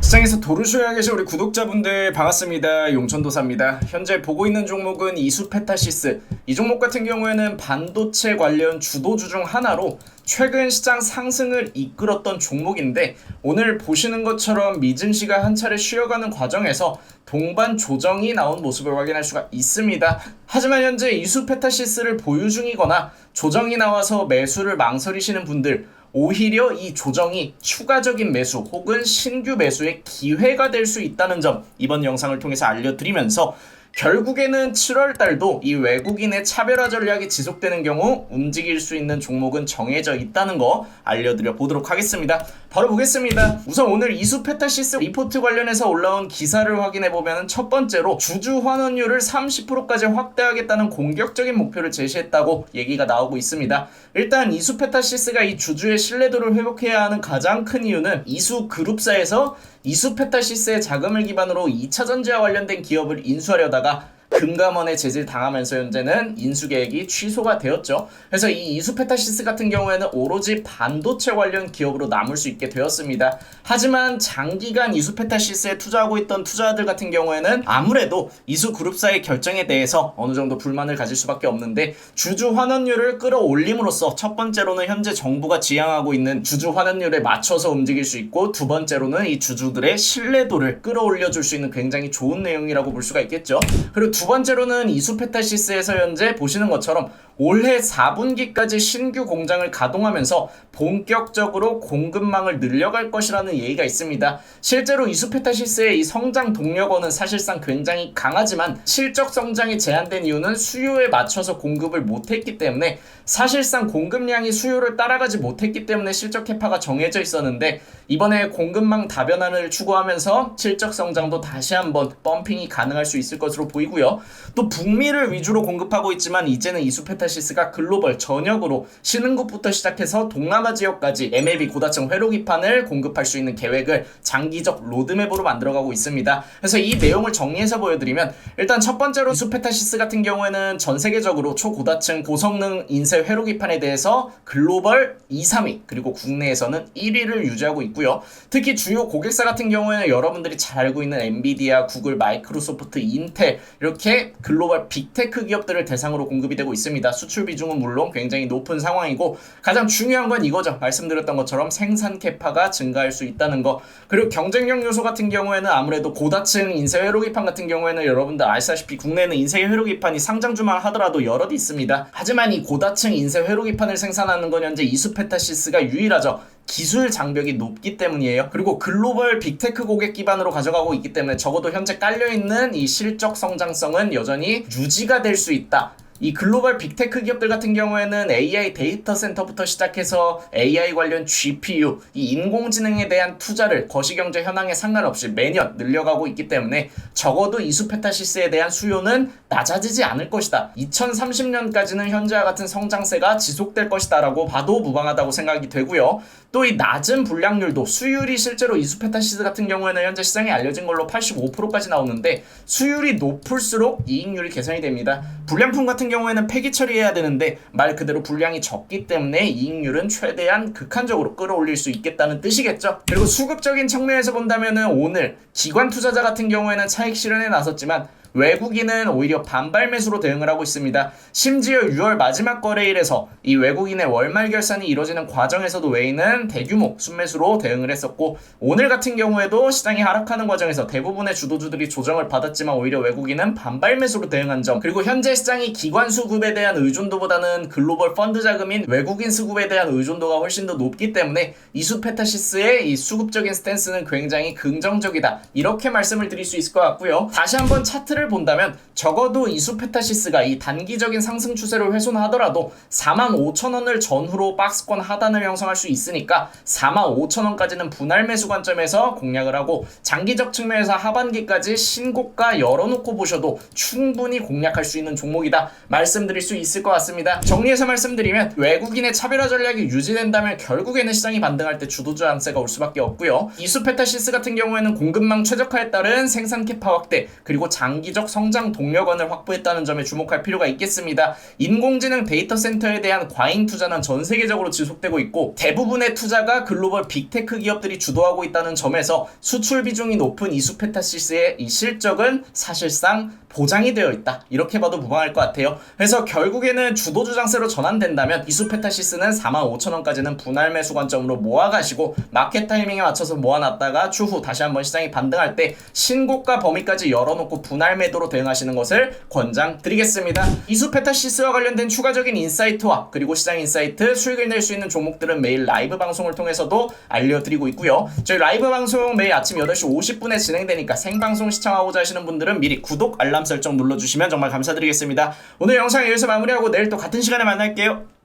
시장에서 도르쇼에 계신 우리 구독자분들 반갑습니다. 용천도사입니다. 현재 보고 있는 종목은 이수페타시스. 이 종목 같은 경우에는 반도체 관련 주도주 중 하나로 최근 시장 상승을 이끌었던 종목인데, 오늘 보시는 것처럼 미증시가 한 차례 쉬어가는 과정에서 동반 조정이 나온 모습을 확인할 수가 있습니다. 하지만 현재 이수페타시스를 보유 중이거나 조정이 나와서 매수를 망설이시는 분들, 오히려 이 조정이 추가적인 매수 혹은 신규 매수의 기회가 될 수 있다는 점, 이번 영상을 통해서 알려드리면서 결국에는 7월달도 이 외국인의 차별화 전략이 지속되는 경우 움직일 수 있는 종목은 정해져 있다는 거 알려드려 보도록 하겠습니다. 바로 보겠습니다. 우선 오늘 이수페타시스 리포트 관련해서 올라온 기사를 확인해보면, 첫 번째로 주주 환원율을 30%까지 확대하겠다는 공격적인 목표를 제시했다고 얘기가 나오고 있습니다. 일단 이수페타시스가 이 주주의 신뢰도를 회복해야 하는 가장 큰 이유는 이수그룹사에서 이수페타시스의 자금을 기반으로 2차전지와 관련된 기업을 인수하려다가 금감원에 제지를 당하면서 현재는 인수 계획이 취소가 되었죠. 그래서 이 이수페타시스 같은 경우에는 오로지 반도체 관련 기업으로 남을 수 있게 되었습니다. 하지만 장기간 이수페타시스에 투자하고 있던 투자자들 같은 경우에는 아무래도 이수그룹사의 결정에 대해서 어느 정도 불만을 가질 수밖에 없는데, 주주 환원율을 끌어올림으로써 첫 번째로는 현재 정부가 지향하고 있는 주주 환원율에 맞춰서 움직일 수 있고, 두 번째로는 이 주주들의 신뢰도를 끌어올려줄 수 있는 굉장히 좋은 내용이라고 볼 수가 있겠죠. 그리고 두 번째로는 이수페타시스에서 현재 보시는 것처럼 올해 4분기까지 신규 공장을 가동하면서 본격적으로 공급망을 늘려갈 것이라는 얘기가 있습니다. 실제로 이수페타시스의 이 성장 동력원은 사실상 굉장히 강하지만 실적 성장이 제한된 이유는 수요에 맞춰서 공급을 못했기 때문에, 사실상 공급량이 수요를 따라가지 못했기 때문에 실적 캐파가 정해져 있었는데, 이번에 공급망 다변화를 추구하면서 실적 성장도 다시 한번 펌핑이 가능할 수 있을 것으로 보이고요. 또 북미를 위주로 공급하고 있지만 이제는 이수페타시스가 글로벌 전역으로 신흥국부터 시작해서 동남아 지역까지 MLB 고다층 회로기판을 공급할 수 있는 계획을 장기적 로드맵으로 만들어가고 있습니다. 그래서 이 내용을 정리해서 보여드리면, 일단 첫 번째로 이수페타시스 같은 경우에는 전 세계적으로 초고다층 고성능 인쇄 회로기판에 대해서 글로벌 2, 3위 그리고 국내에서는 1위를 유지하고 있고요. 특히 주요 고객사 같은 경우에는 여러분들이 잘 알고 있는 엔비디아, 구글, 마이크로소프트, 인텔, 이렇게 글로벌 빅테크 기업들을 대상으로 공급이 되고 있습니다. 수출 비중은 물론 굉장히 높은 상황이고, 가장 중요한 건 이거죠. 말씀드렸던 것처럼 생산 캐파가 증가할 수 있다는 거. 그리고 경쟁력 요소 같은 경우에는 아무래도 고다층 인쇄 회로기판 같은 경우에는 여러분들 아시다시피 국내에는 인쇄 회로기판이 상장주만 하더라도 여럿이 있습니다. 하지만 이 고다층 인쇄 회로기판을 생산하는 건 현재 이수페타시스가 유일하죠. 기술 장벽이 높기 때문이에요. 그리고 글로벌 빅테크 고객 기반으로 가져가고 있기 때문에 적어도 현재 깔려있는 이 실적 성장성은 여전히 유지가 될 수 있다. 이 글로벌 빅테크 기업들 같은 경우에는 AI 데이터 센터부터 시작해서 AI 관련 GPU, 이 인공지능에 대한 투자를 거시경제 현황에 상관없이 매년 늘려가고 있기 때문에 적어도 이수페타시스에 대한 수요는 낮아지지 않을 것이다. 2030년까지는 현재와 같은 성장세가 지속될 것이다 라고 봐도 무방하다고 생각이 되고요. 또 이 낮은 불량률도, 수율이 실제로 이수페타시스 같은 경우에는 현재 시장에 알려진 걸로 85%까지 나오는데, 수율이 높을수록 이익률이 개선이 됩니다. 불량품 같은 경우에는 폐기 처리해야 되는데 말 그대로 분량이 적기 때문에 이익률은 최대한 극한적으로 끌어올릴 수 있겠다는 뜻이겠죠. 그리고 수급적인 측면에서 본다면은 오늘 기관 투자자 같은 경우에는 차익 실현에 나섰지만 외국인은 오히려 반발 매수로 대응을 하고 있습니다. 심지어 6월 마지막 거래일에서 이 외국인의 월말 결산이 이루어지는 과정에서도 외인은 대규모 순매수로 대응을 했었고, 오늘 같은 경우에도 시장이 하락하는 과정에서 대부분의 주도주들이 조정을 받았지만 오히려 외국인은 반발 매수로 대응한 점, 그리고 현재 시장이 기관 수급에 대한 의존도보다는 글로벌 펀드 자금인 외국인 수급에 대한 의존도가 훨씬 더 높기 때문에 이수페타시스의 이 수급적인 스탠스는 굉장히 긍정적이다, 이렇게 말씀을 드릴 수 있을 것 같고요. 다시 한번 차트를 본다면 적어도 이수페타시스가 이 단기적인 상승 추세를 훼손하더라도 45,000원을 전후로 박스권 하단을 형성할 수 있으니까 45,000원까지는 분할 매수 관점에서 공략을 하고, 장기적 측면에서 하반기까지 신고가 열어놓고 보셔도 충분히 공략할 수 있는 종목이다 말씀드릴 수 있을 것 같습니다. 정리해서 말씀드리면, 외국인의 차별화 전략이 유지된다면 결국에는 시장이 반등할 때 주도주 안세가 올 수밖에 없고요. 이수페타시스 같은 경우에는 공급망 최적화에 따른 생산 캐파 확대, 그리고 장기 장기적 성장 동력원을 확보했다는 점에 주목할 필요가 있겠습니다. 인공지능 데이터 센터에 대한 과잉 투자는 전 세계적으로 지속되고 있고 대부분의 투자가 글로벌 빅테크 기업들이 주도하고 있다는 점에서 수출 비중이 높은 이수페타시스의 이 실적은 사실상 보장이 되어 있다. 이렇게 봐도 무방할 것 같아요. 그래서 결국에는 주도주장세로 전환된다면 이수페타시스는 45,000원까지는 분할 매수 관점으로 모아가시고 마켓 타이밍에 맞춰서 모아놨다가 추후 다시 한번 시장이 반등할 때 신고가 범위까지 열어놓고 분할 매도로 대응하시는 것을 권장드리겠습니다. 이수페타시스와 관련된 추가적인 인사이트와 그리고 시장 인사이트, 수익을 낼 수 있는 종목들은 매일 라이브 방송을 통해서도 알려드리고 있고요. 저희 라이브 방송 매일 아침 8시 50분에 진행되니까 생방송 시청하고자 하시는 분들은 미리 구독, 알람 설정 눌러주시면 정말 감사드리겠습니다. 오늘 영상 여기서 마무리하고 내일 또 같은 시간에 만날게요.